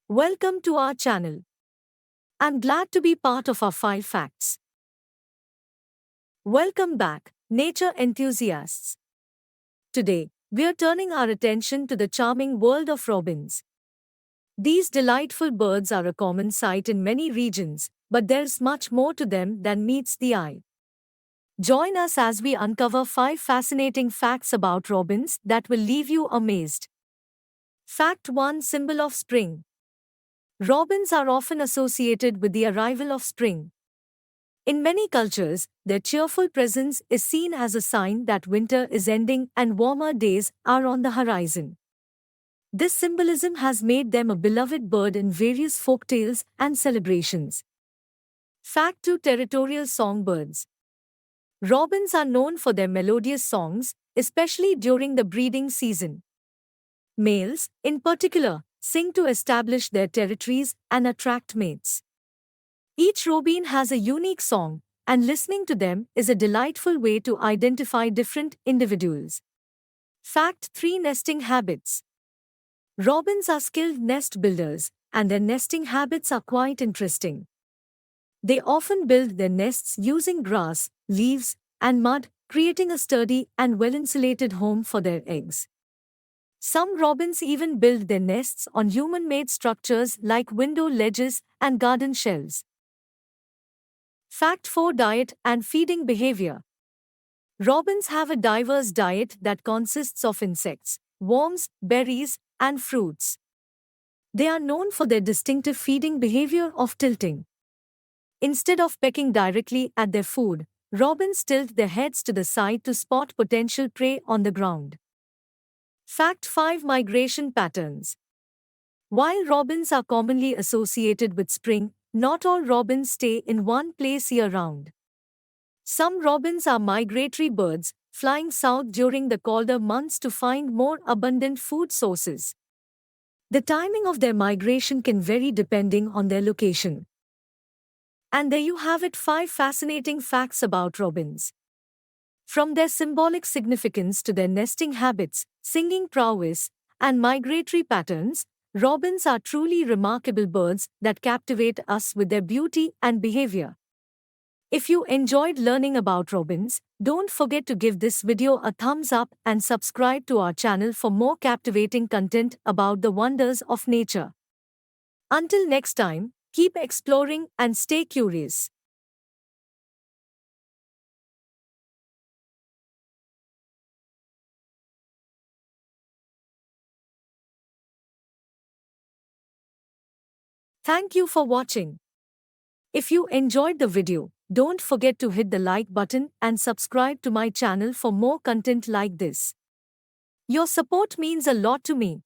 Welcome to our channel. I'm glad to be part of our 5 facts. Welcome back, nature enthusiasts. Today, we're turning our attention to the charming world of robins. These delightful birds are a common sight in many regions, but there's much more to them than meets the eye. Join us as we uncover 5 fascinating facts about robins that will leave you amazed. Fact 1: Symbol of spring. Robins are often associated with the arrival of spring. In many cultures, their cheerful presence is seen as a sign that winter is ending and warmer days are on the horizon. This symbolism has made them a beloved bird in various folktales and celebrations. Fact 2: Territorial songbirds. Robins are known for their melodious songs, especially during the breeding season. Males, in particular, sing to establish their territories and attract mates. Each robin has a unique song, and listening to them is a delightful way to identify different individuals. Fact 3: Nesting habits. Robins are skilled nest builders, and their nesting habits are quite interesting. They often build their nests using grass, leaves, and mud, creating a sturdy and well-insulated home for their eggs. Some robins even build their nests on human-made structures like window ledges and garden shelves. Fact 4: Diet and feeding behavior. Robins have a diverse diet that consists of insects, worms, berries, and fruits. They are known for their distinctive feeding behavior of tilting. Instead of pecking directly at their food, robins tilt their heads to the side to spot potential prey on the ground. Fact 5: Migration patterns. While robins are commonly associated with spring, not all robins stay in one place year-round. Some robins are migratory birds, flying south during the colder months to find more abundant food sources. The timing of their migration can vary depending on their location. And there you have it, 5 fascinating facts about robins. From their symbolic significance to their nesting habits, singing prowess, and migratory patterns, robins are truly remarkable birds that captivate us with their beauty and behavior. If you enjoyed learning about robins, don't forget to give this video a thumbs up and subscribe to our channel for more captivating content about the wonders of nature. Until next time, keep exploring and stay curious. Thank you for watching. If you enjoyed the video, don't forget to hit the like button and subscribe to my channel for more content like this. Your support means a lot to me.